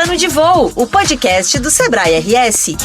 Plano de Voo, o podcast do Sebrae RS.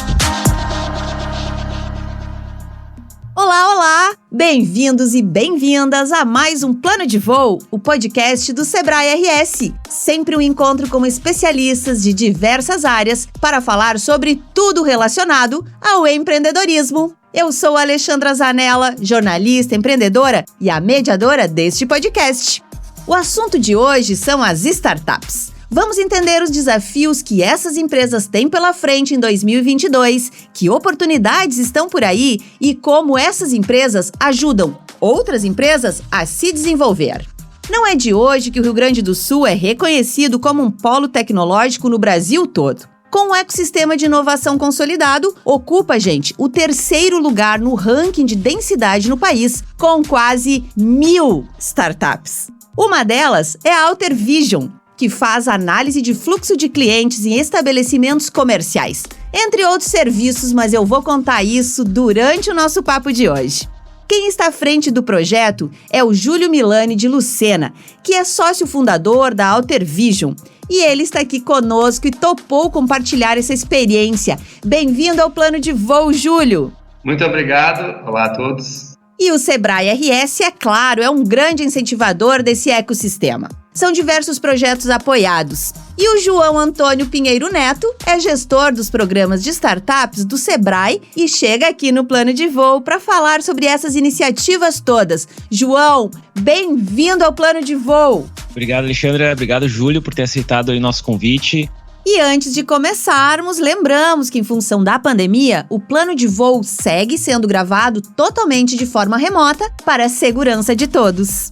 Olá, olá! Bem-vindos e bem-vindas a mais um Plano de Voo, o podcast do Sebrae RS. Sempre um encontro com especialistas de diversas áreas para falar sobre tudo relacionado ao empreendedorismo. Eu sou a Alexandra Zanella, jornalista empreendedora e a mediadora deste podcast. O assunto de hoje são as startups. Vamos entender os desafios que essas empresas têm pela frente em 2022, que oportunidades estão por aí e como essas empresas ajudam outras empresas a se desenvolver. Não é de hoje que o Rio Grande do Sul é reconhecido como um polo tecnológico no Brasil todo. Com o ecossistema de inovação consolidado, ocupa, gente, o 3º lugar no ranking de densidade no país, com quase 1.000 startups. Uma delas é a Alter Vision, que faz análise de fluxo de clientes em estabelecimentos comerciais, entre outros serviços, mas eu vou contar isso durante o nosso papo de hoje. Quem está à frente do projeto é o Júlio Milani de Lucena, que é sócio fundador da Alter Vision, e ele está aqui conosco e topou compartilhar essa experiência. Bem-vindo ao Plano de Voo, Júlio! Muito obrigado, olá a todos. E o Sebrae RS, é claro, é um grande incentivador desse ecossistema. São diversos projetos apoiados. E o João Antônio Pinheiro Neto é gestor dos programas de startups do Sebrae e chega aqui no Plano de Voo para falar sobre essas iniciativas todas. João, bem-vindo ao Plano de Voo. Obrigado, Alexandra. Obrigado, Júlio, por ter aceitado aí nosso convite. E antes de começarmos, lembramos que em função da pandemia, o Plano de Voo segue sendo gravado totalmente de forma remota para a segurança de todos.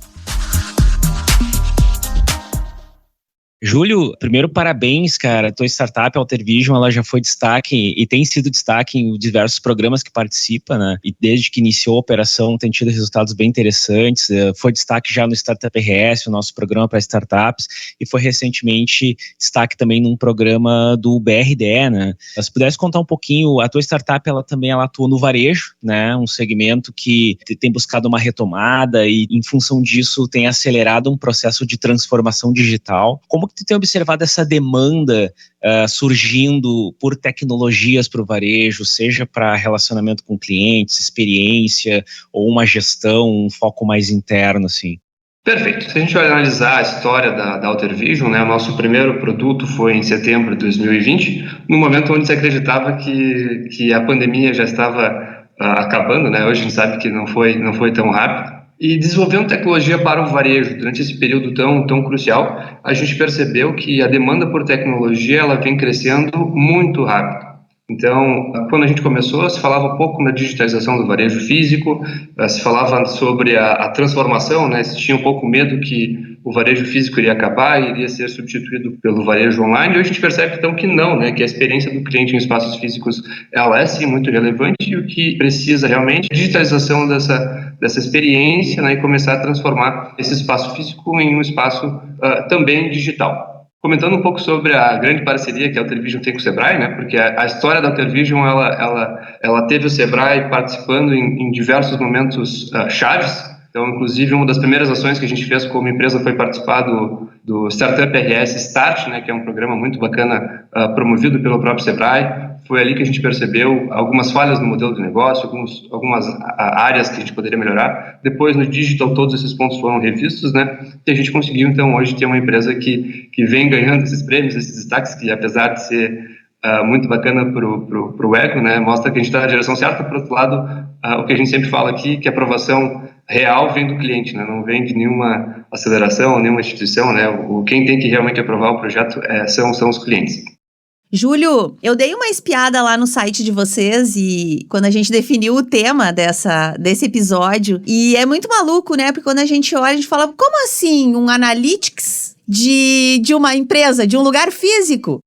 Júlio, primeiro parabéns, cara. Tua startup, Alter Vision, ela já foi destaque e tem sido destaque em diversos programas que participa, né? E desde que iniciou a operação tem tido resultados bem interessantes. Foi destaque já no Startup RS, o nosso programa para startups, e foi recentemente destaque também num programa do BRDE, né? Se pudesse contar um pouquinho, a tua startup, ela atua no varejo, né? Um segmento que tem buscado uma retomada e, em função disso, tem acelerado um processo de transformação digital. Como que tu tem observado essa demanda surgindo por tecnologias para o varejo, seja para relacionamento com clientes, experiência ou uma gestão, um foco mais interno, assim? Perfeito. Se a gente analisar a história da Alter Vision, né, o nosso primeiro produto foi em setembro de 2020, no momento onde se acreditava que a pandemia já estava acabando, né? Hoje a gente sabe que não foi tão rápido. E desenvolvendo tecnologia para o varejo durante esse período tão crucial, a gente percebeu que a demanda por tecnologia ela vem crescendo muito rápido. Então, quando a gente começou, se falava um pouco na digitalização do varejo físico, se falava sobre a transformação, né? Se tinha um pouco medo que o varejo físico iria acabar e iria ser substituído pelo varejo online. E hoje a gente percebe, então, que não, né? Que a experiência do cliente em espaços físicos ela é, sim, muito relevante e o que precisa realmente é a digitalização dessa experiência, né? E começar a transformar esse espaço físico em um espaço também digital. Comentando um pouco sobre a grande parceria que a Alter Vision tem com o Sebrae, né? Porque a história da Alter Vision, ela teve o Sebrae participando em diversos momentos chaves. Então, inclusive, uma das primeiras ações que a gente fez como empresa foi participar do Startup RS Start, né? Que é um programa muito bacana promovido pelo próprio Sebrae. Foi ali que a gente percebeu algumas falhas no modelo de negócio, algumas áreas que a gente poderia melhorar. Depois, no digital, todos esses pontos foram revistos, né? E a gente conseguiu, então, hoje ter uma empresa que vem ganhando esses prêmios, esses destaques, que apesar de ser muito bacana pro ego, né? Mostra que a gente está na direção certa. Por outro lado, o que a gente sempre fala aqui, que a aprovação real vem do cliente, né? Não vem de nenhuma aceleração, nenhuma instituição, né? Quem tem que realmente aprovar o projeto são os clientes. Júlio, eu dei uma espiada lá no site de vocês e quando a gente definiu o tema desse episódio, e é muito maluco, né? Porque quando a gente olha, a gente fala, como assim um analytics de uma empresa, de um lugar físico?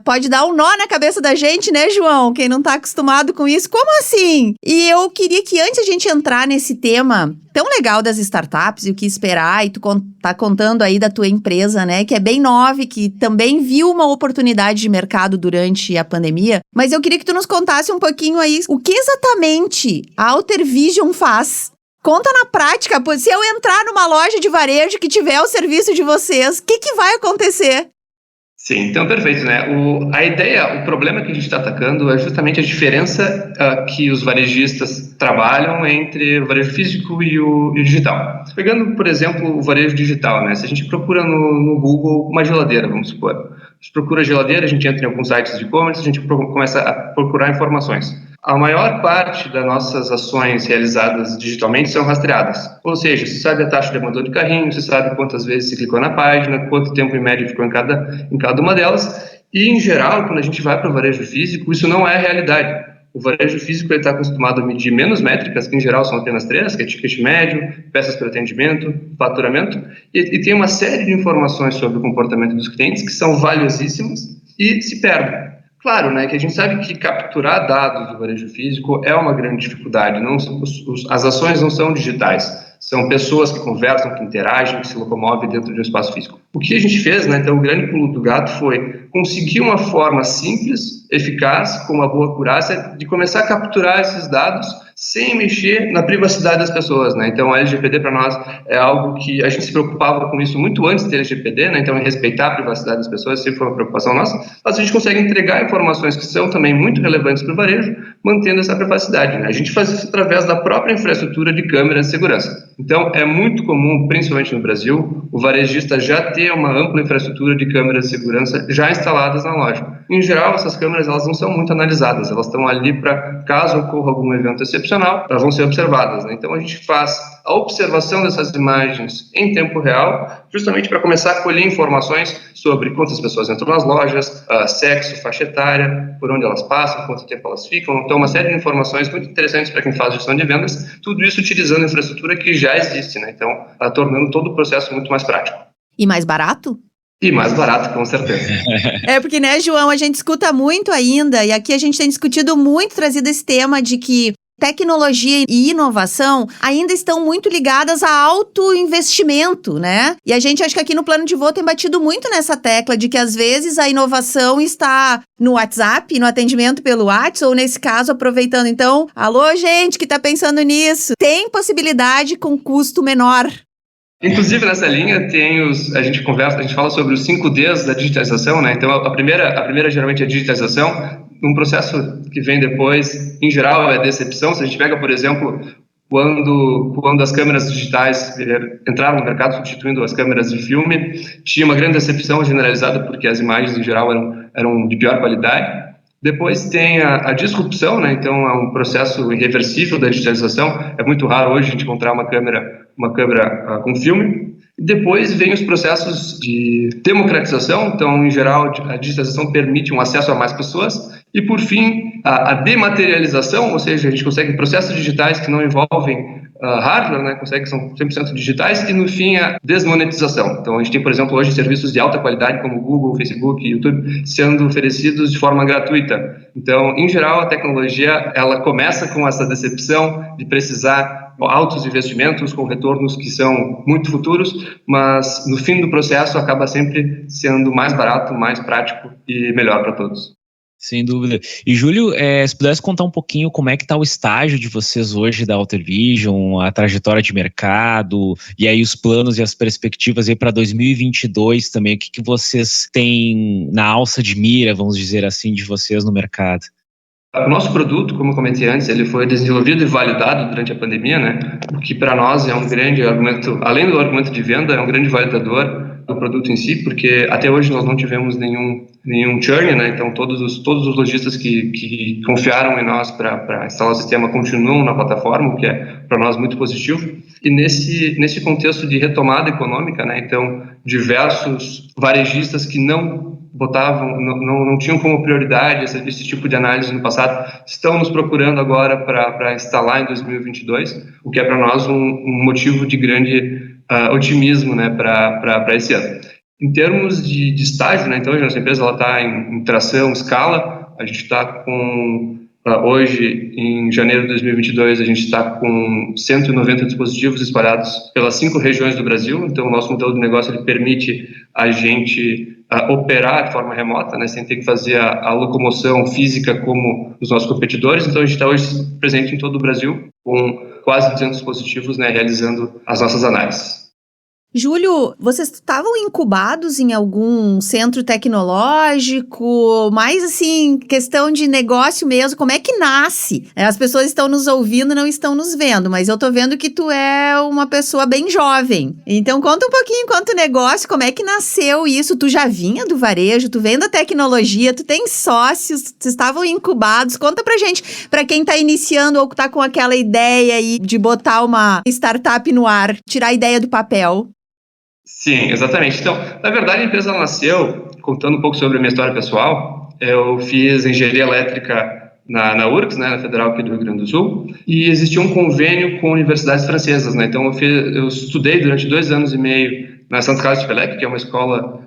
Pode dar um nó na cabeça da gente, né, João? Quem não tá acostumado com isso, como assim? E eu queria que antes a gente entrar nesse tema tão legal das startups e o que esperar, e tu tá contando aí da tua empresa, né, que é bem nova e que também viu uma oportunidade de mercado durante a pandemia, mas eu queria que tu nos contasse um pouquinho aí o que exatamente a Alter Vision faz. Conta na prática, se eu entrar numa loja de varejo que tiver o serviço de vocês, o que vai acontecer? Sim, então perfeito, né? O problema que a gente está atacando é justamente a diferença que os varejistas trabalham entre o varejo físico e o digital. Pegando, por exemplo, o varejo digital, né? Se a gente procura no Google uma geladeira, vamos supor. A gente procura geladeira, a gente entra em alguns sites de e-commerce, a gente começa a procurar informações. A maior parte das nossas ações realizadas digitalmente são rastreadas. Ou seja, você sabe a taxa de abandonno de carrinho, você sabe quantas vezes se clicou na página, quanto tempo em média ficou em cada uma delas. E, em geral, quando a gente vai para o varejo físico, isso não é a realidade. O varejo físico está acostumado a medir menos métricas, que em geral são apenas 3, que é ticket médio, peças por atendimento, faturamento, e tem uma série de informações sobre o comportamento dos clientes que são valiosíssimas e se perdem. Claro, né, que a gente sabe que capturar dados do varejo físico é uma grande dificuldade. As ações não são digitais, são pessoas que conversam, que interagem, que se locomovem dentro de um espaço físico. O que a gente fez, né, então o grande pulo do gato foi conseguir uma forma simples, eficaz, com uma boa acurácia, de começar a capturar esses dados sem mexer na privacidade das pessoas, né? Então, a LGPD para nós é algo que a gente se preocupava com isso muito antes da LGPD, né? Então, em respeitar a privacidade das pessoas sempre foi uma preocupação nossa, mas a gente consegue entregar informações que são também muito relevantes para o varejo, mantendo essa privacidade, né? A gente faz isso através da própria infraestrutura de câmeras de segurança. Então, é muito comum, principalmente no Brasil, o varejista já ter uma ampla infraestrutura de câmeras de segurança já instaladas na loja. Em geral, essas câmeras elas não são muito analisadas, elas estão ali para, caso ocorra algum evento excepcional, elas vão ser observadas, né? Então, a gente faz a observação dessas imagens em tempo real, justamente para começar a colher informações sobre quantas pessoas entram nas lojas, sexo, faixa etária, por onde elas passam, quanto tempo elas ficam. Então, uma série de informações muito interessantes para quem faz gestão de vendas, tudo isso utilizando a infraestrutura que já existe, né? Então, tornando todo o processo muito mais prático. E mais barato? E mais barato, com certeza. É porque, né, João, a gente escuta muito ainda, e aqui a gente tem discutido muito, trazido esse tema de que tecnologia e inovação ainda estão muito ligadas a alto investimento, né? E a gente acha que aqui no Plano de Voo tem batido muito nessa tecla de que às vezes a inovação está no WhatsApp, no atendimento pelo WhatsApp, ou nesse caso aproveitando então, alô gente que tá pensando nisso, tem possibilidade com custo menor. Inclusive, nessa linha, a gente fala sobre os 5 Ds da digitalização, né? Então, a primeira geralmente é a digitalização, um processo que vem depois, em geral, é a decepção. Se a gente pega, por exemplo, quando as câmeras digitais entraram no mercado, substituindo as câmeras de filme, tinha uma grande decepção generalizada, porque as imagens, em geral, eram de pior qualidade. Depois tem a disrupção, né? Então é um processo irreversível da digitalização. É muito raro hoje a gente encontrar uma câmera com filme. Depois vem os processos de democratização. Então, em geral, a digitalização permite um acesso a mais pessoas. E, por fim, a dematerialização, ou seja, a gente consegue processos digitais que não envolvem hardware, né, são 100% digitais, e no fim a desmonetização. Então a gente tem, por exemplo, hoje serviços de alta qualidade como Google, Facebook, YouTube, sendo oferecidos de forma gratuita. Então, em geral, a tecnologia ela começa com essa decepção de precisar altos investimentos com retornos que são muito futuros, mas no fim do processo acaba sempre sendo mais barato, mais prático e melhor para todos. Sem dúvida. E, Júlio, se pudesse contar um pouquinho como é que está o estágio de vocês hoje da Outer Vision, a trajetória de mercado, e aí os planos e as perspectivas aí para 2022 também, o que vocês têm na alça de mira, vamos dizer assim, de vocês no mercado? O nosso produto, como eu comentei antes, ele foi desenvolvido e validado durante a pandemia, né? O que para nós é um grande argumento, além do argumento de venda, é um grande validador do produto em si, porque até hoje nós não tivemos nenhum churn, né? Então todos os lojistas que confiaram em nós para instalar o sistema continuam na plataforma, o que é para nós muito positivo. E nesse contexto de retomada econômica, né? Então diversos varejistas que não tinham como prioridade esse tipo de análise no passado, estão nos procurando agora para instalar em 2022, o que é para nós um motivo de grande otimismo, né, para esse ano. Em termos de estágio, né, então a nossa empresa está em tração, escala, a gente está com, hoje, em janeiro de 2022, a gente está com 190 dispositivos espalhados pelas 5 regiões do Brasil, então o nosso modelo de negócio ele permite a gente operar de forma remota, né, sem ter que fazer a locomoção física como os nossos competidores. Então a gente está hoje presente em todo o Brasil com quase 200 dispositivos, né, realizando as nossas análises. Júlio, vocês estavam incubados em algum centro tecnológico? Mais assim, questão de negócio mesmo, como é que nasce? As pessoas estão nos ouvindo, não estão nos vendo, mas eu tô vendo que tu é uma pessoa bem jovem. Então conta um pouquinho quanto negócio, como é que nasceu isso? Tu já vinha do varejo, tu vem da tecnologia, tu tem sócios, tu estavam incubados. Conta pra gente, pra quem tá iniciando ou tá com aquela ideia aí de botar uma startup no ar, tirar a ideia do papel. Sim, exatamente. Então, na verdade, a empresa nasceu, contando um pouco sobre a minha história pessoal, eu fiz engenharia elétrica na URGS, né, na Federal aqui do Rio Grande do Sul, e existia um convênio com universidades francesas, né, então eu estudei durante 2 anos e meio na Sainte Carlos de Pelec, que é uma escola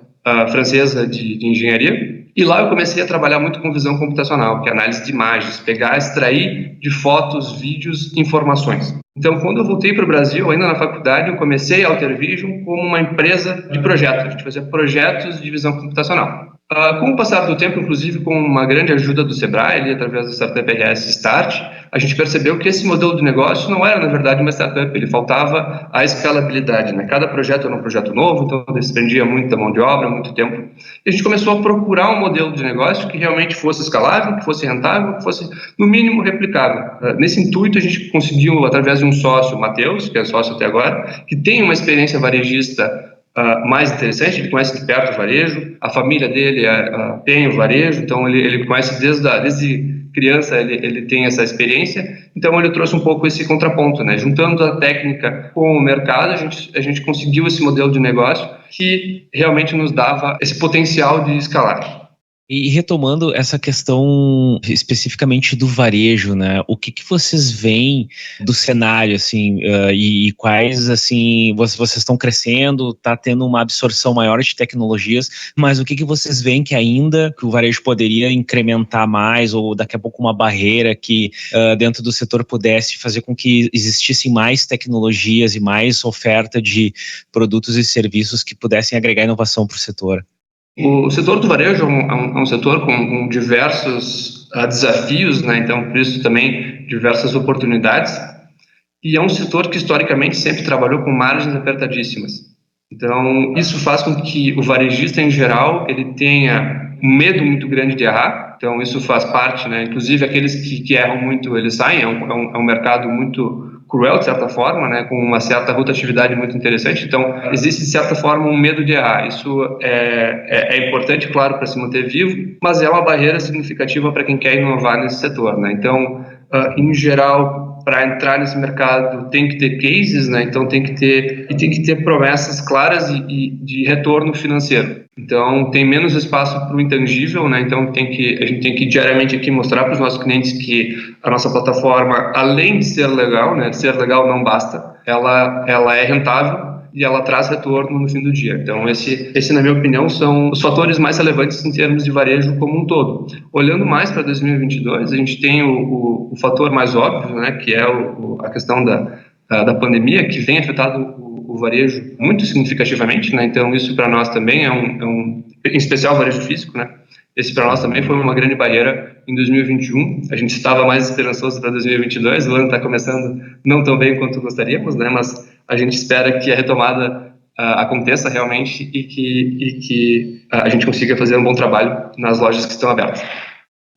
francesa de engenharia, e lá eu comecei a trabalhar muito com visão computacional, que é análise de imagens, pegar, extrair de fotos, vídeos, informações. Então, quando eu voltei para o Brasil, ainda na faculdade, eu comecei a Altervision como uma empresa de projetos. A gente fazia projetos de visão computacional. Com o passar do tempo, inclusive com uma grande ajuda do Sebrae, ali, através da startup RS Start, a gente percebeu que esse modelo de negócio não era, na verdade, uma startup, ele faltava a escalabilidade, né? Cada projeto era um projeto novo, então dependia muito da mão de obra, muito tempo. E a gente começou a procurar um modelo de negócio que realmente fosse escalável, que fosse rentável, que fosse, no mínimo, replicável. Nesse intuito, a gente conseguiu, através de um sócio, o Matheus, que é sócio até agora, que tem uma experiência varejista mais interessante, ele conhece de perto o varejo, a família dele tem o varejo, então ele conhece desde criança, ele tem essa experiência, então ele trouxe um pouco esse contraponto, né? Juntando a técnica com o mercado, a gente conseguiu esse modelo de negócio que realmente nos dava esse potencial de escalar. E retomando essa questão especificamente do varejo, né? O que vocês veem do cenário, assim, e quais, assim, vocês estão crescendo, tá tendo uma absorção maior de tecnologias, mas o que vocês veem que ainda que o varejo poderia incrementar mais, ou daqui a pouco uma barreira que dentro do setor pudesse fazer com que existissem mais tecnologias e mais oferta de produtos e serviços que pudessem agregar inovação para o setor? O setor do varejo é um setor com diversos desafios, né? Então, por isso também diversas oportunidades, e é um setor que historicamente sempre trabalhou com margens apertadíssimas. Então, isso faz com que o varejista em geral ele tenha um medo muito grande de errar, então isso faz parte, né? Inclusive aqueles que erram muito, eles saem, é um mercado muito cruel, de certa forma, né, com uma certa rotatividade muito interessante. Então, existe, de certa forma, um medo de errar. Isso é importante, claro, para se manter vivo, mas é uma barreira significativa para quem quer inovar nesse setor, né? Então, em geral, para entrar nesse mercado, tem que ter cases, né? Então, tem que ter promessas claras e de retorno financeiro. Então, tem menos espaço para o intangível, né? Então, a gente tem que diariamente aqui mostrar para os nossos clientes que a nossa plataforma, além de ser legal, né? Ser legal não basta, ela é rentável e ela traz retorno no fim do dia. Então, esse, na minha opinião, são os fatores mais relevantes em termos de varejo como um todo. Olhando mais para 2022, a gente tem o fator mais óbvio, né? Que é a questão da pandemia, que vem afetado o varejo muito significativamente, né? Então isso para nós também em especial o varejo físico, né? Esse para nós também foi uma grande barreira em 2021. A gente estava mais esperançoso para 2022. O ano está começando não tão bem quanto gostaríamos, né? Mas a gente espera que a retomada aconteça realmente e que a gente consiga fazer um bom trabalho nas lojas que estão abertas.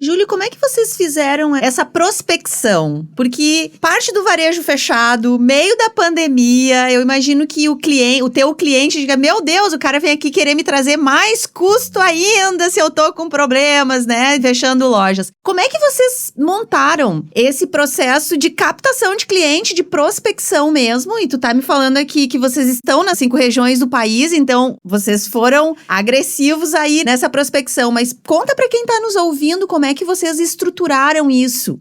Júlio, como é que vocês fizeram essa prospecção? Porque parte do varejo fechado, meio da pandemia, eu imagino que o teu cliente diga, meu Deus, o cara vem aqui querer me trazer mais custo ainda se eu tô com problemas, né, fechando lojas. Como é que vocês montaram esse processo de captação de cliente, de prospecção mesmo? E tu tá me falando aqui que vocês estão nas 5 regiões do país, então vocês foram agressivos aí nessa prospecção, mas conta pra quem tá nos ouvindo como é que vocês estruturaram isso?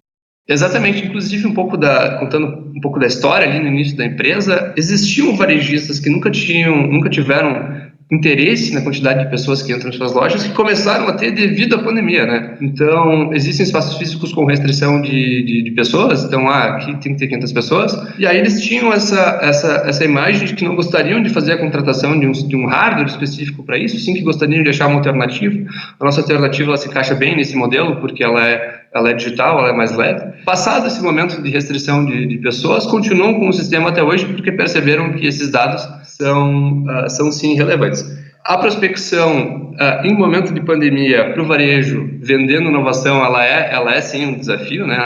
Exatamente, inclusive contando um pouco da história ali no início da empresa, existiam varejistas que nunca tiveram interesse na quantidade de pessoas que entram em suas lojas, que começaram a ter devido à pandemia, né? Então, existem espaços físicos com restrição de pessoas, então aqui tem que ter 500 pessoas, e aí eles tinham essa imagem de que não gostariam de fazer a contratação de um hardware específico para isso, sim que gostariam de achar uma alternativa. A nossa alternativa ela se encaixa bem nesse modelo, porque ela é ela é digital, ela é mais leve. Passado esse momento de restrição de pessoas, continuam com o sistema até hoje porque perceberam que esses dados são sim relevantes. A prospecção em momento de pandemia para o varejo, vendendo inovação, ela é sim um desafio, né?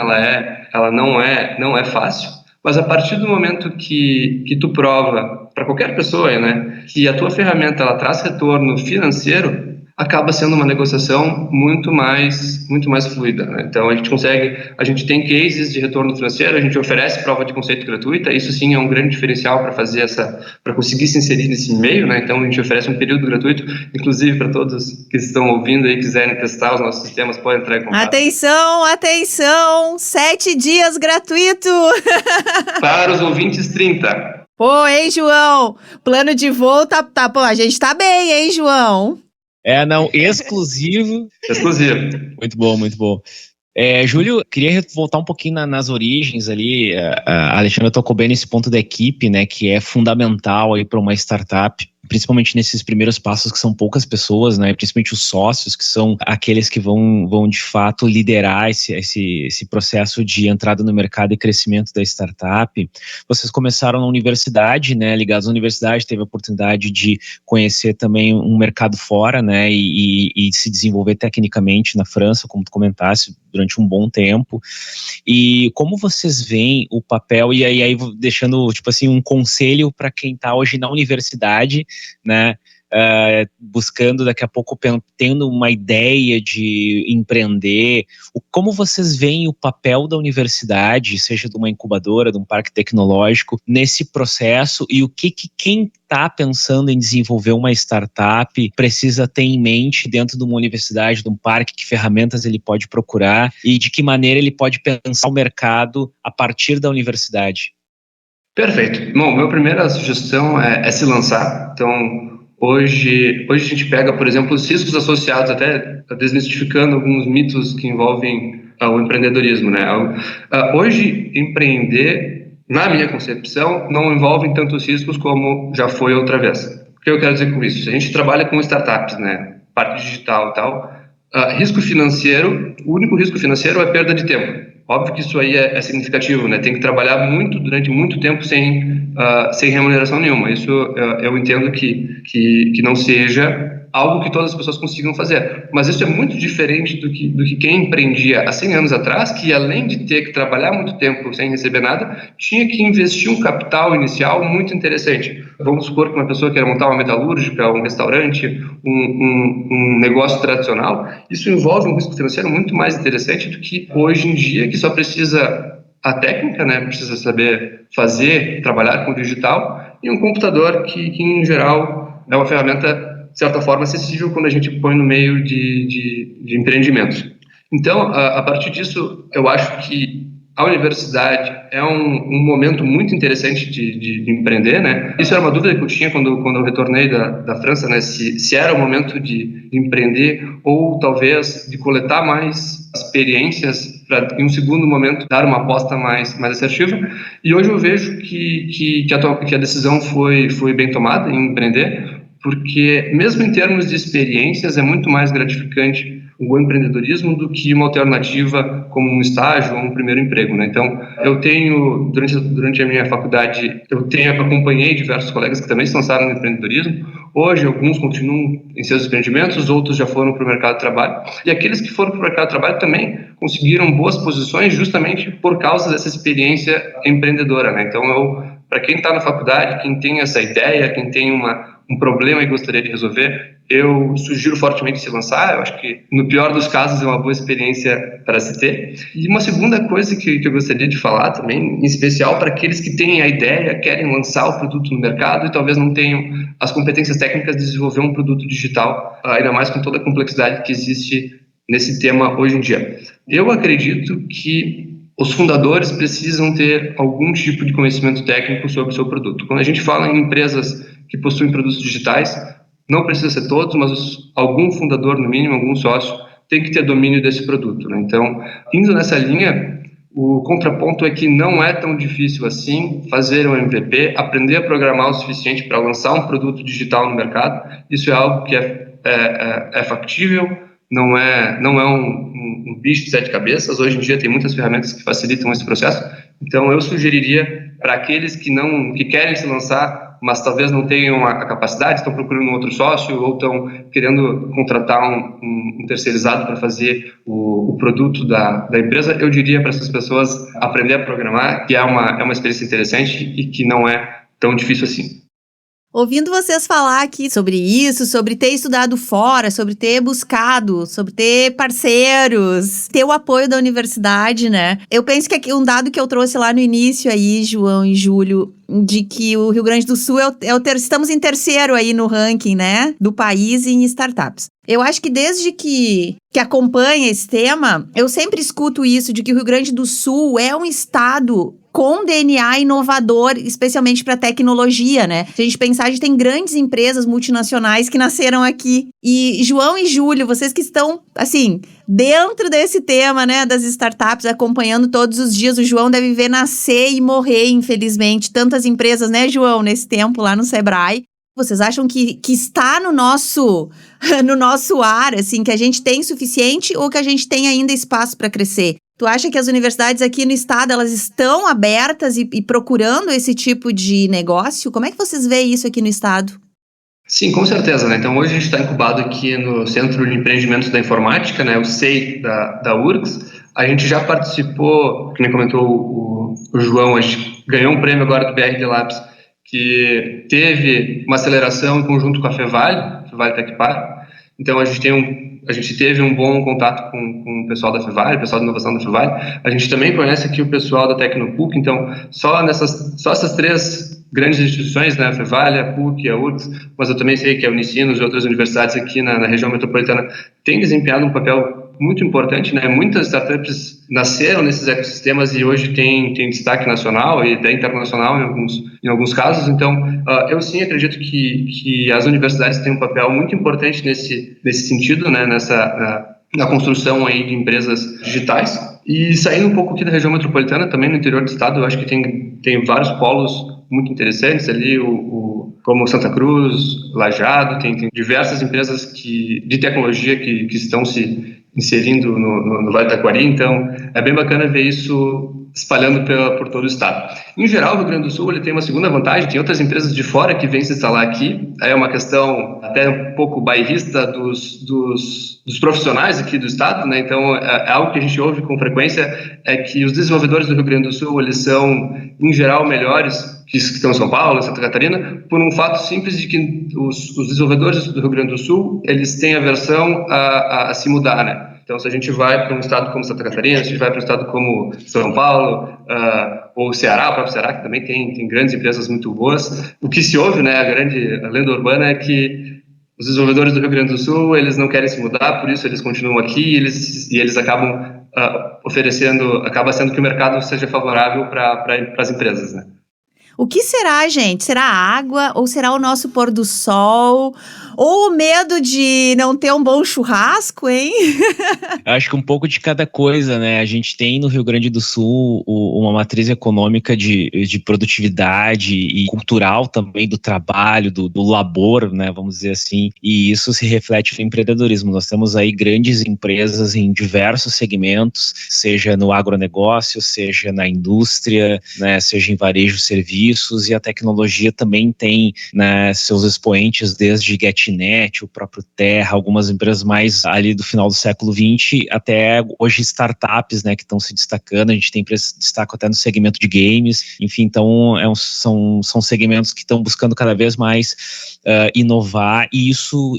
Ela não é fácil, mas a partir do momento que tu prova para qualquer pessoa, né, que a tua ferramenta ela traz retorno financeiro, acaba sendo uma negociação muito mais fluida, né? Então a gente tem cases de retorno financeiro, a gente oferece prova de conceito gratuita, isso sim é um grande diferencial para conseguir se inserir nesse meio, né? Então a gente oferece um período gratuito, inclusive para todos que estão ouvindo e quiserem testar os nossos sistemas, podem entrar em contato. Atenção, 7 dias gratuito! Para os ouvintes 30. Pô, hein, João? Plano de voo pô, a gente tá bem, hein, João? Exclusivo. Exclusivo. Muito bom, muito bom. Júlio, queria voltar um pouquinho nas origens ali. A Alexandra tocou bem nesse ponto da equipe, né, que é fundamental aí para uma startup, principalmente nesses primeiros passos que são poucas pessoas, né, principalmente os sócios, que são aqueles que vão de fato liderar esse processo de entrada no mercado e crescimento da startup. Vocês começaram na universidade, né, ligados à universidade, teve a oportunidade de conhecer também um mercado fora, né, e se desenvolver tecnicamente na França, como tu comentaste, durante um bom tempo. E como vocês veem o papel, e aí deixando tipo assim um conselho para quem está hoje na universidade, né, buscando daqui a pouco, tendo uma ideia de empreender, como vocês veem o papel da universidade, seja de uma incubadora, de um parque tecnológico, nesse processo, e o que quem está pensando em desenvolver uma startup precisa ter em mente dentro de uma universidade, de um parque, que ferramentas ele pode procurar e de que maneira ele pode pensar o mercado a partir da universidade? Perfeito. Bom, minha primeira sugestão é se lançar. Então, hoje a gente pega, por exemplo, os riscos associados, até desmistificando alguns mitos que envolvem o empreendedorismo, né? Hoje, empreender, na minha concepção, não envolve tantos riscos como já foi outra vez. O que eu quero dizer com isso? A gente trabalha com startups, né? Parte digital e tal. Risco financeiro, o único risco financeiro é perda de tempo. Óbvio que isso aí é significativo, né? Tem que trabalhar durante muito tempo sem remuneração nenhuma. Isso eu entendo que não seja algo que todas as pessoas consigam fazer. Mas isso é muito diferente do que quem empreendia há 100 anos atrás, que além de ter que trabalhar muito tempo sem receber nada, tinha que investir um capital inicial muito interessante. Vamos supor que uma pessoa quer montar uma metalúrgica, um restaurante, um negócio tradicional. Isso envolve um risco financeiro muito mais interessante do que hoje em dia, que só precisa a técnica, né? Precisa saber trabalhar com o digital, e um computador que em geral é uma ferramenta de certa forma acessível quando a gente põe no meio de empreendimentos. Então, a partir disso, eu acho que a universidade é um momento muito interessante de empreender, né? Isso era uma dúvida que eu tinha quando eu retornei da França, né? Se era o momento de empreender ou talvez de coletar mais experiências para, em um segundo momento, dar uma aposta mais assertiva. E hoje eu vejo que a decisão foi bem tomada em empreender, porque mesmo em termos de experiências é muito mais gratificante o empreendedorismo do que uma alternativa como um estágio ou um primeiro emprego, né? Então, eu tenho, durante a minha faculdade, acompanhei diversos colegas que também se lançaram no empreendedorismo. Hoje, alguns continuam em seus empreendimentos, outros já foram para o mercado de trabalho. E aqueles que foram para o mercado de trabalho também conseguiram boas posições justamente por causa dessa experiência empreendedora, né? Então, para quem está na faculdade, quem tem essa ideia, quem tem um problema e gostaria de resolver, eu sugiro fortemente se lançar. Eu acho que, no pior dos casos, é uma boa experiência para se ter. E uma segunda coisa que eu gostaria de falar também, em especial para aqueles que têm a ideia, querem lançar o produto no mercado e talvez não tenham as competências técnicas de desenvolver um produto digital, ainda mais com toda a complexidade que existe nesse tema hoje em dia. Eu acredito que os fundadores precisam ter algum tipo de conhecimento técnico sobre o seu produto. Quando a gente fala em empresas que possuem produtos digitais, não precisa ser todos, mas algum fundador, no mínimo, algum sócio, tem que ter domínio desse produto, né? Então, indo nessa linha, o contraponto é que não é tão difícil assim fazer um MVP, aprender a programar o suficiente para lançar um produto digital no mercado. Isso é algo que é factível, não é um bicho de 7 cabeças. Hoje em dia tem muitas ferramentas que facilitam esse processo. Então eu sugeriria para aqueles que querem se lançar, mas talvez não tenham a capacidade, estão procurando um outro sócio ou estão querendo contratar um terceirizado para fazer o produto da empresa, eu diria para essas pessoas aprender a programar, que é uma experiência interessante e que não é tão difícil assim. Ouvindo vocês falar aqui sobre isso, sobre ter estudado fora, sobre ter buscado, sobre ter parceiros, ter o apoio da universidade, né? Eu penso que aqui um dado que eu trouxe lá no início aí, João e Júlio, de que o Rio Grande do Sul estamos em terceiro aí no ranking, né, do país em startups. Eu acho que desde que acompanha esse tema, eu sempre escuto isso, de que o Rio Grande do Sul é um estado com DNA inovador, especialmente para tecnologia, né? Se a gente pensar, a gente tem grandes empresas multinacionais que nasceram aqui. E João e Júlio, vocês que estão, assim, dentro desse tema, né, das startups, acompanhando todos os dias, o João deve ver nascer e morrer, infelizmente, tantas empresas, né, João, nesse tempo lá no Sebrae. Vocês acham que está no nosso ar, assim, que a gente tem suficiente ou que a gente tem ainda espaço para crescer? Tu acha que as universidades aqui no estado, elas estão abertas e procurando esse tipo de negócio? Como é que vocês veem isso aqui no estado? Sim, com certeza, né? Então, hoje a gente está incubado aqui no Centro de Empreendimentos da Informática, né? O CEI da URGS. A gente já participou, como comentou o João, a gente ganhou um prêmio agora do BR Labs, que teve uma aceleração em conjunto com a Fevale Tecpar. Então, a gente teve um bom contato com o pessoal da Fevale, o pessoal de inovação da Fevale. A gente também conhece aqui o pessoal da Tecnopuc. Então, só essas 3 grandes instituições, né, a Fevale, a PUC, a URGS, mas eu também sei que a Unicinos e outras universidades aqui na região metropolitana têm desempenhado um papel muito importante, né? Muitas startups nasceram nesses ecossistemas e hoje tem destaque nacional e até internacional em alguns casos. Então, eu sim acredito que as universidades têm um papel muito importante nesse sentido, né? Na construção aí de empresas digitais. E saindo um pouco aqui da região metropolitana, também no interior do estado, eu acho que tem vários polos muito interessantes ali, como Santa Cruz, Lajeado, tem diversas empresas de tecnologia que estão se inserindo no Vale do Taquari. Então é bem bacana ver isso espalhando por todo o estado. Em geral, o Rio Grande do Sul ele tem uma segunda vantagem, tem outras empresas de fora que vêm se instalar aqui, é uma questão até um pouco bairrista dos profissionais aqui do estado, né? Então é algo que a gente ouve com frequência, é que os desenvolvedores do Rio Grande do Sul, eles são, em geral, melhores que estão em São Paulo, Santa Catarina, por um fato simples de que os desenvolvedores do Rio Grande do Sul, eles têm aversão a se mudar, né? Então, se a gente vai para um estado como Santa Catarina, se a gente vai para um estado como São Paulo, ou Ceará, o próprio Ceará, que também tem grandes empresas muito boas, o que se ouve, né, a lenda urbana é que os desenvolvedores do Rio Grande do Sul, eles não querem se mudar, por isso eles continuam aqui e eles acabam acaba sendo que o mercado seja favorável para as empresas, né? O que será, gente? Será a água ou será o nosso pôr do sol? Ou o medo de não ter um bom churrasco, hein? Acho que um pouco de cada coisa, né? A gente tem no Rio Grande do Sul uma matriz econômica de produtividade e cultural também do trabalho, do labor, né? Vamos dizer assim. E isso se reflete no empreendedorismo. Nós temos aí grandes empresas em diversos segmentos, seja no agronegócio, seja na indústria, né? Seja em varejo, serviços, e a tecnologia também tem, né, seus expoentes desde GetNet, o próprio Terra, algumas empresas mais ali do final do século XX, até hoje startups, né, que estão se destacando. A gente tem empresas que destacam até no segmento de games, enfim, então são segmentos que estão buscando cada vez mais inovar, e isso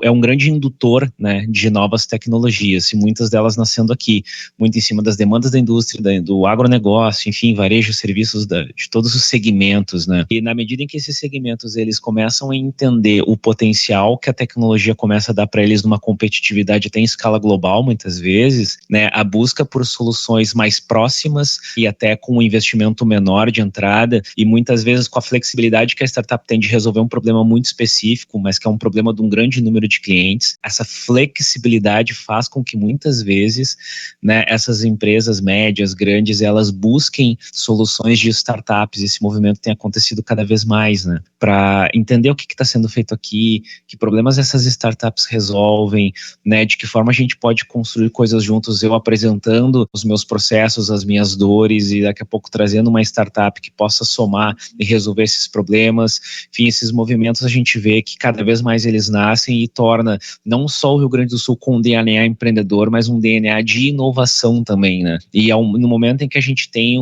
é um grande indutor, né, de novas tecnologias, e muitas delas nascendo aqui, muito em cima das demandas da indústria, do agronegócio, enfim, varejo, serviços de todos os segmentos, né? E na medida em que esses segmentos eles começam a entender o potencial que a tecnologia começa a dar para eles numa competitividade até em escala global, muitas vezes, né? A busca por soluções mais próximas e até com um investimento menor de entrada, e muitas vezes com a flexibilidade que a startup tem de resolver um problema muito específico, mas que é um problema de um grande número de clientes. Essa flexibilidade faz com que muitas vezes, né, essas empresas médias, grandes, elas busquem soluções de startups. Esse movimento tem acontecido cada vez mais, né? Para entender o que está sendo feito aqui, que problemas essas startups resolvem, né, de que forma a gente pode construir coisas juntos, eu apresentando os meus processos, as minhas dores e daqui a pouco trazendo uma startup que possa somar e resolver esses problemas. Enfim, esses movimentos a gente vê que cada vez mais eles nascem e torna não só o Rio Grande do Sul com um DNA empreendedor, mas um DNA de inovação também, né? E no momento em que a gente tem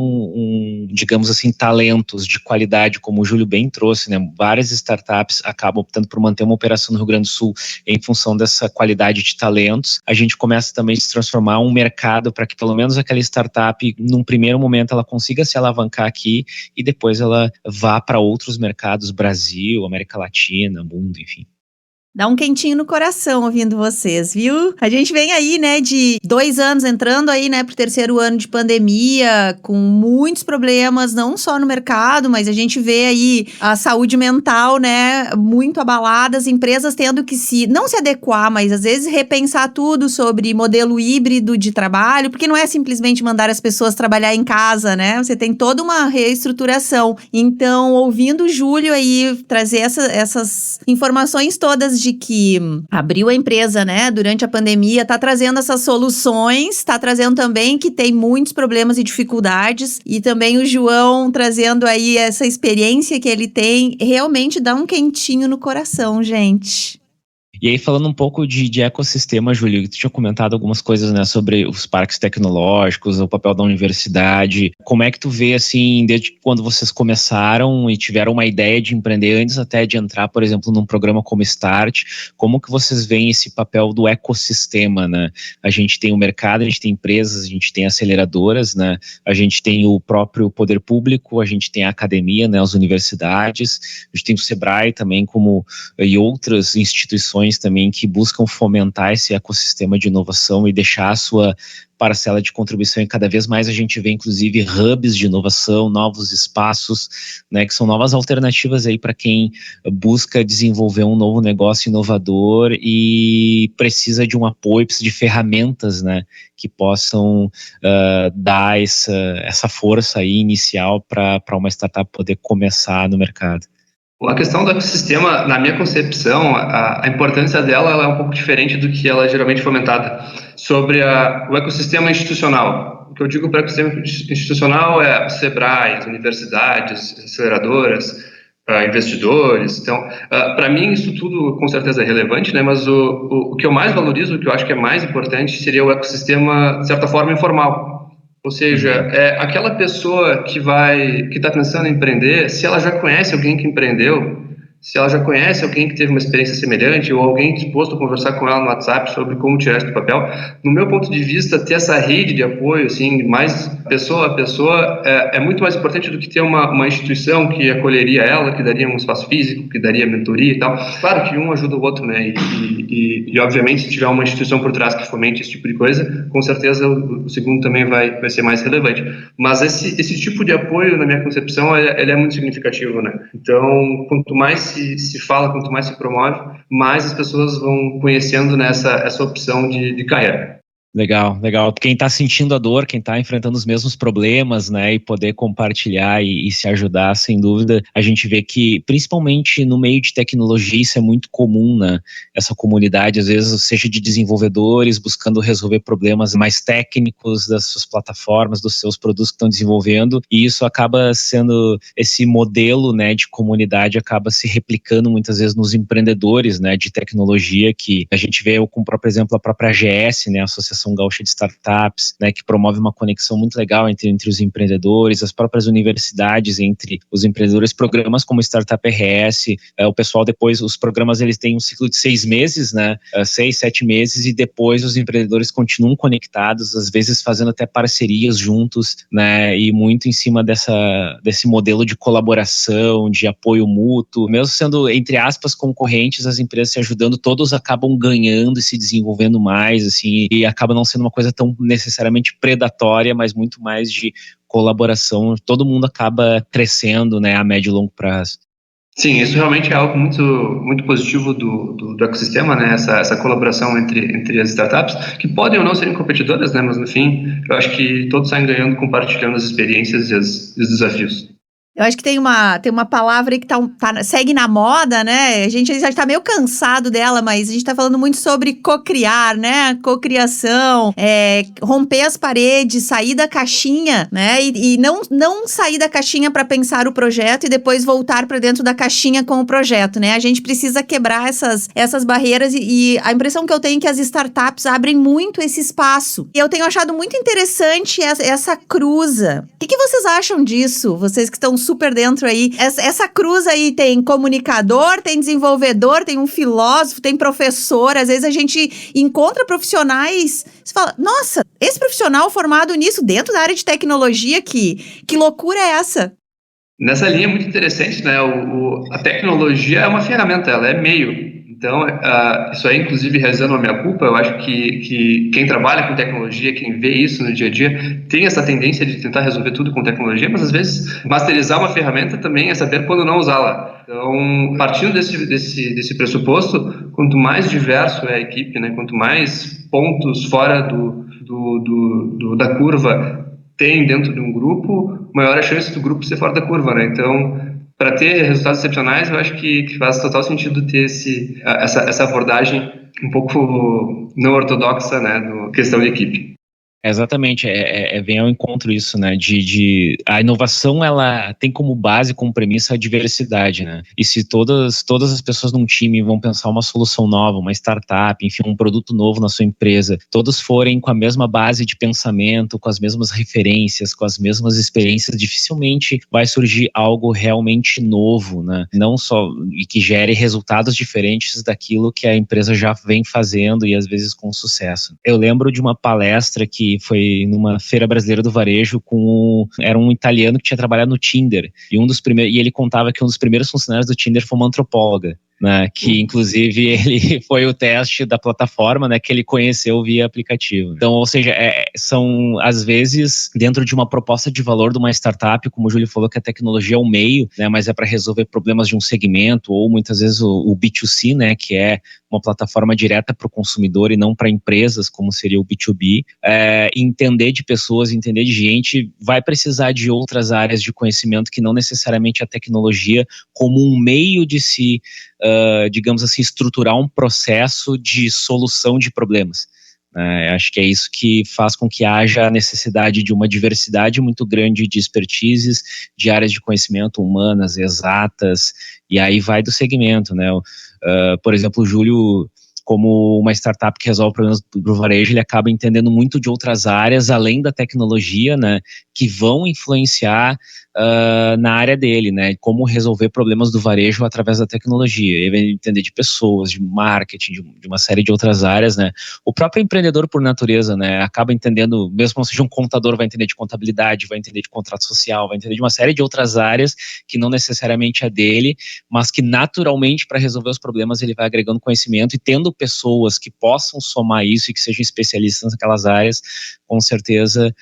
digamos assim, talentos de qualidade, como o Júlio bem trouxe, né? Várias startups acabam optando por manter uma operação no Rio Grande do Sul em função dessa qualidade de talentos. A gente começa também a se transformar um mercado para que pelo menos aquela startup, num primeiro momento, ela consiga se alavancar aqui e depois ela vá para outros mercados, Brasil, América Latina, mundo, enfim. Dá um quentinho no coração ouvindo vocês, viu? A gente vem aí, né, de 2 anos, entrando aí, né, pro 3º ano de pandemia, com muitos problemas, não só no mercado, mas a gente vê aí a saúde mental, né, muito abalada, as empresas tendo que não se adequar, mas às vezes repensar tudo sobre modelo híbrido de trabalho, porque não é simplesmente mandar as pessoas trabalhar em casa, né? Você tem toda uma reestruturação. Então, ouvindo o Júlio aí trazer essas informações todas de que abriu a empresa, né, durante a pandemia, tá trazendo essas soluções, tá trazendo também que tem muitos problemas e dificuldades, e também o João trazendo aí essa experiência que ele tem, realmente dá um quentinho no coração, gente. E aí, falando um pouco de ecossistema, Júlio, tu tinha comentado algumas coisas, né, sobre os parques tecnológicos, o papel da universidade. Como é que tu vê, assim, desde quando vocês começaram e tiveram uma ideia de empreender, antes até de entrar, por exemplo, num programa como Start, como que vocês veem esse papel do ecossistema, né? A gente tem o mercado, a gente tem empresas, a gente tem aceleradoras, né? A gente tem o próprio poder público, a gente tem a academia, né, as universidades, a gente tem o Sebrae também e outras instituições também que buscam fomentar esse ecossistema de inovação e deixar a sua parcela de contribuição, e cada vez mais a gente vê inclusive hubs de inovação, novos espaços, né, que são novas alternativas aí para quem busca desenvolver um novo negócio inovador e precisa de um apoio, precisa de ferramentas, né, que possam dar essa força aí inicial para uma startup poder começar no mercado. A questão do ecossistema, na minha concepção, a importância dela ela é um pouco diferente do que ela é geralmente fomentada. Sobre o ecossistema institucional. O que eu digo para o ecossistema institucional é o Sebrae, as universidades, as aceleradoras, investidores. Então, para mim, isso tudo com certeza é relevante, né? Mas o que eu mais valorizo, o que eu acho que é mais importante, seria o ecossistema, de certa forma, informal. Ou seja, aquela pessoa que está pensando em empreender, se ela já conhece alguém que empreendeu, se ela já conhece alguém que teve uma experiência semelhante ou alguém disposto a conversar com ela no WhatsApp sobre como tirar isso do papel, no meu ponto de vista, ter essa rede de apoio, assim, mais pessoa a pessoa, é muito mais importante do que ter uma instituição que acolheria ela, que daria um espaço físico, que daria mentoria e tal. Claro que um ajuda o outro, né? E obviamente, se tiver uma instituição por trás que fomente esse tipo de coisa, com certeza o segundo também vai ser mais relevante. Mas esse tipo de apoio, na minha concepção, ele é muito significativo, né? Então, quanto mais se fala, quanto mais se promove, mais as pessoas vão conhecendo, né, essa opção de carreira. Legal, legal. Quem está sentindo a dor, quem está enfrentando os mesmos problemas, né, e poder compartilhar e se ajudar, sem dúvida, a gente vê que, principalmente no meio de tecnologia, isso é muito comum, né, essa comunidade, às vezes, seja de desenvolvedores buscando resolver problemas mais técnicos das suas plataformas, dos seus produtos que estão desenvolvendo, e isso acaba sendo, esse modelo, né, de comunidade acaba se replicando muitas vezes nos empreendedores, né, de tecnologia, que a gente vê, como próprio exemplo, a própria AGS, né, a Associação Gaúcha de Startups, né, que promove uma conexão muito legal entre os empreendedores, as próprias universidades entre os empreendedores, programas como Startup RS, o pessoal depois, os programas eles têm um ciclo de 6 meses, né, 6, 7 meses, e depois os empreendedores continuam conectados, às vezes fazendo até parcerias juntos, né, e muito em cima desse modelo de colaboração, de apoio mútuo, mesmo sendo, entre aspas, concorrentes, as empresas se ajudando, todos acabam ganhando e se desenvolvendo mais, assim, e acaba não sendo uma coisa tão necessariamente predatória, mas muito mais de colaboração. Todo mundo acaba crescendo, né, a médio e longo prazo. Sim, isso realmente é algo muito, muito positivo do ecossistema, né? Essa colaboração entre as startups, que podem ou não serem competidoras, né? Mas no fim, eu acho que todos saem ganhando, compartilhando as experiências e os desafios. Eu acho que tem uma palavra aí que segue na moda, né? A gente já está meio cansado dela, mas a gente está falando muito sobre cocriar, né? Cocriação, romper as paredes, sair da caixinha, né? E não sair da caixinha para pensar o projeto e depois voltar para dentro da caixinha com o projeto, né? A gente precisa quebrar essas barreiras e a impressão que eu tenho é que as startups abrem muito esse espaço. E eu tenho achado muito interessante essa cruza. O que vocês acham disso? Vocês que estão super dentro aí. Essa cruz aí tem comunicador, tem desenvolvedor, tem um filósofo, tem professor. Às vezes a gente encontra profissionais, você fala, nossa, esse profissional formado nisso dentro da área de tecnologia, que loucura é essa? Nessa linha é muito interessante, né? A tecnologia é uma ferramenta, ela é meio. Então, isso aí, inclusive, rezando a minha culpa, eu acho que quem trabalha com tecnologia, quem vê isso no dia a dia, tem essa tendência de tentar resolver tudo com tecnologia, mas às vezes masterizar uma ferramenta também é saber quando não usá-la. Então, partindo desse pressuposto, quanto mais diverso é a equipe, né? Quanto mais pontos fora da curva tem dentro de um grupo, maior a chance do grupo ser fora da curva, né? Então, para ter resultados excepcionais, eu acho que faz total sentido ter essa abordagem um pouco não ortodoxa, né, no questão de equipe. Exatamente, vem ao encontro isso, né, a inovação, ela tem como base, como premissa a diversidade, né, e se todas as pessoas num time vão pensar uma solução nova, uma startup, enfim, um produto novo na sua empresa, todos forem com a mesma base de pensamento, com as mesmas referências, com as mesmas experiências, dificilmente vai surgir algo realmente novo, né, não só, e que gere resultados diferentes daquilo que a empresa já vem fazendo e às vezes com sucesso. Eu lembro de uma palestra que foi numa feira brasileira do varejo era um italiano que tinha trabalhado no Tinder e ele contava que um dos primeiros funcionários do Tinder foi uma antropóloga, né, que inclusive ele foi o teste da plataforma, né, que ele conheceu via aplicativo. Então, ou seja, são às vezes dentro de uma proposta de valor de uma startup, como o Júlio falou, que a tecnologia é o meio, né, mas é para resolver problemas de um segmento, ou muitas vezes o B2C, né, que é uma plataforma direta para o consumidor e não para empresas, como seria o B2B. Entender de pessoas, entender de gente, vai precisar de outras áreas de conhecimento que não necessariamente a tecnologia, como um meio de se, digamos assim, estruturar um processo de solução de problemas. Acho que é isso que faz com que haja a necessidade de uma diversidade muito grande de expertises, de áreas de conhecimento humanas, exatas, e aí vai do segmento, né? Por exemplo, o Júlio, como uma startup que resolve problemas do varejo, ele acaba entendendo muito de outras áreas, além da tecnologia, né, que vão influenciar na área dele, né, como resolver problemas do varejo através da tecnologia. Ele vai entender de pessoas, de marketing, de uma série de outras áreas, né. O próprio empreendedor, por natureza, né, acaba entendendo, mesmo que não seja um contador, vai entender de contabilidade, vai entender de contrato social, vai entender de uma série de outras áreas que não necessariamente é dele, mas que naturalmente, para resolver os problemas, ele vai agregando conhecimento e tendo pessoas que possam somar isso e que sejam especialistas naquelas áreas, com certeza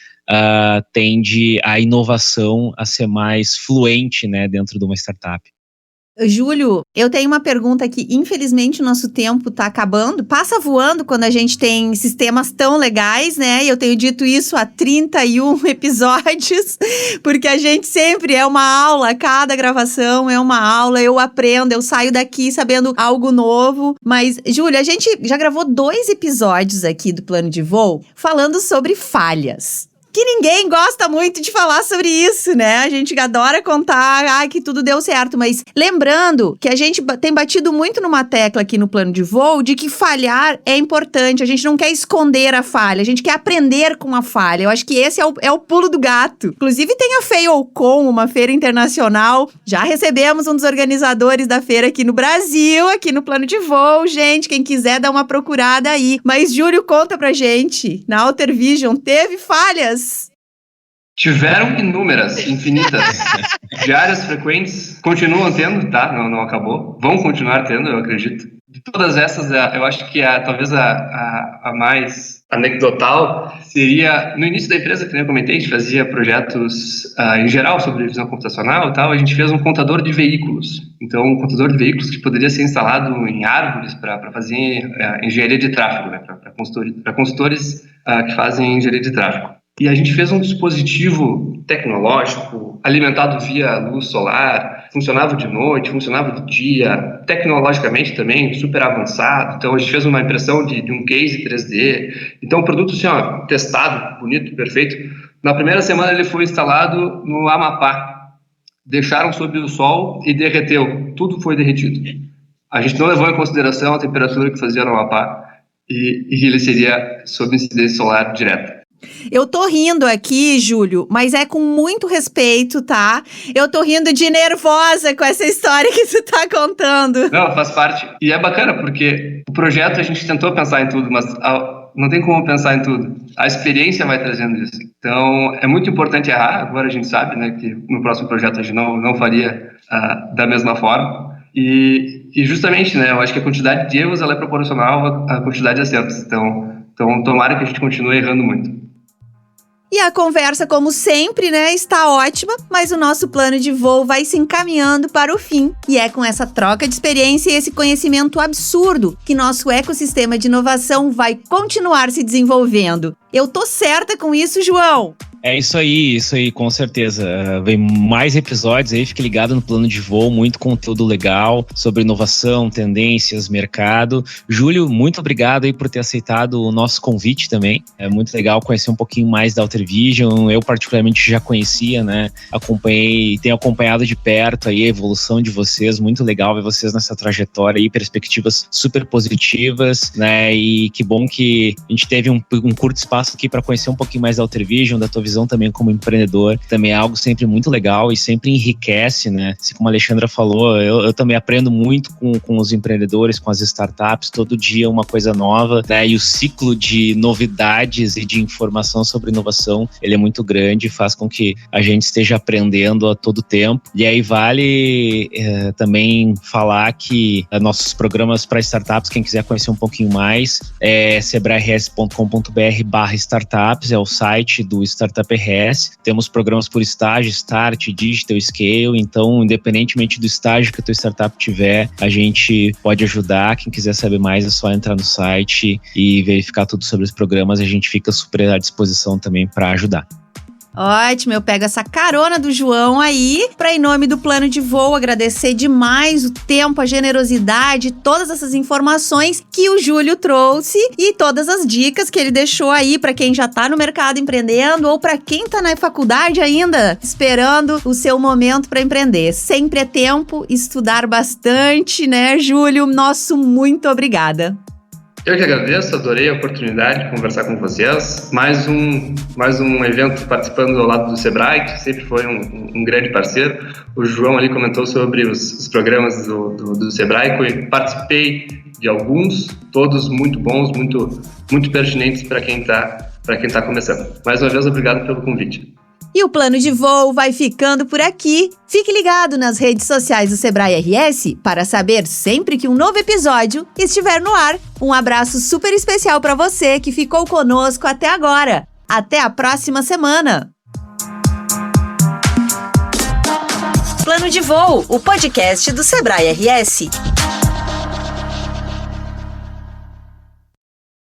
tende a inovação a ser mais fluente, né, dentro de uma startup. Júlio, eu tenho uma pergunta aqui. Infelizmente, o nosso tempo está acabando. Passa voando quando a gente tem sistemas tão legais, né? E eu tenho dito isso há 31 episódios, porque a gente sempre é uma aula, cada gravação é uma aula, eu aprendo, eu saio daqui sabendo algo novo. Mas, Júlio, a gente já gravou 2 episódios aqui do Plano de Voo falando sobre falhas. Que ninguém gosta muito de falar sobre isso, né? A gente adora contar que tudo deu certo, mas lembrando que a gente tem batido muito numa tecla aqui no Plano de Voo de que falhar é importante, a gente não quer esconder a falha, a gente quer aprender com a falha. Eu acho que esse é o pulo do gato. Inclusive tem a FailCon, uma feira internacional, já recebemos um dos organizadores da feira aqui no Brasil, aqui no Plano de Voo, gente, quem quiser dar uma procurada aí. Mas Júlio, conta pra gente, na Outer Vision teve falhas? Tiveram inúmeras, infinitas, diárias, frequentes, continuam tendo, tá? Não acabou. Vão continuar tendo, eu acredito. De todas essas, eu acho que talvez a mais anecdotal seria, no início da empresa, que eu comentei, a gente fazia projetos em geral sobre visão computacional e tal, a gente fez um contador de veículos. Então, um contador de veículos que poderia ser instalado em árvores para fazer engenharia de tráfego, né? Para consultores que fazem engenharia de tráfego. e a gente fez um dispositivo tecnológico alimentado via luz solar, funcionava de noite, funcionava de dia, tecnologicamente também super avançado. Então a gente fez uma impressão de um case 3D. Então o produto assim, ó, testado, bonito, perfeito. Na primeira semana ele foi instalado no Amapá. Deixaram sob o sol e derreteu. Tudo foi derretido. A gente não levou em consideração a temperatura que fazia no Amapá e ele seria sob incidência solar direta. Eu tô rindo aqui, Júlio, mas é com muito respeito, tá? Eu tô rindo de nervosa com essa história que você tá contando. Não, faz parte. E é bacana, porque o projeto a gente tentou pensar em tudo, mas não tem como pensar em tudo. A experiência vai trazendo isso. Então, é muito importante errar. Agora a gente sabe, né, que no próximo projeto a gente não faria da mesma forma. E justamente, né, eu acho que a quantidade de erros ela é proporcional à quantidade de acertos. Então tomara que a gente continue errando muito. E a conversa, como sempre, né, está ótima, mas o nosso plano de voo vai se encaminhando para o fim. E é com essa troca de experiência e esse conhecimento absurdo que nosso ecossistema de inovação vai continuar se desenvolvendo. Eu tô certa com isso, João? É isso aí, com certeza. Vem mais episódios aí, fique ligado no plano de voo, muito conteúdo legal sobre inovação, tendências, mercado. Júlio, muito obrigado aí por ter aceitado o nosso convite também. É muito legal conhecer um pouquinho mais da Outer Vision. Eu particularmente já conhecia, né? Tenho acompanhado de perto aí a evolução de vocês, muito legal ver vocês nessa trajetória aí, perspectivas super positivas, né? E que bom que a gente teve um curto espaço aqui para conhecer um pouquinho mais da Outer Vision, da tua visão também como empreendedor, também é algo sempre muito legal e sempre enriquece, né? Assim como a Alexandra falou, eu também aprendo muito com os empreendedores, com as startups, todo dia uma coisa nova, né? E o ciclo de novidades e de informação sobre inovação, ele é muito grande, faz com que a gente esteja aprendendo a todo tempo. E aí vale também falar que nossos programas para startups, quem quiser conhecer um pouquinho mais, é sebrae-rs.com.br/startups, é o site do Startup RS. Temos programas por estágio, Start, Digital, Scale. Então, independentemente do estágio que a tua startup tiver, a gente pode ajudar. Quem quiser saber mais é só entrar no site e verificar tudo sobre os programas. A gente fica super à disposição também para ajudar. Ótimo, eu pego essa carona do João aí para, em nome do plano de voo, agradecer demais o tempo, a generosidade, todas essas informações que o Júlio trouxe e todas as dicas que ele deixou aí para quem já tá no mercado empreendendo ou para quem tá na faculdade ainda esperando o seu momento para empreender. Sempre é tempo, estudar bastante, né, Júlio? Nosso muito obrigada. Eu que agradeço, adorei a oportunidade de conversar com vocês. Mais um evento participando ao lado do Sebrae, que sempre foi um grande parceiro. O João ali comentou sobre os programas do Sebrae, que eu participei de alguns, todos muito bons, muito pertinentes para quem tá começando. Mais uma vez, obrigado pelo convite. E o plano de voo vai ficando por aqui. Fique ligado nas redes sociais do Sebrae RS para saber sempre que um novo episódio estiver no ar. Um abraço super especial para você que ficou conosco até agora. Até a próxima semana. Plano de Voo, o podcast do Sebrae RS.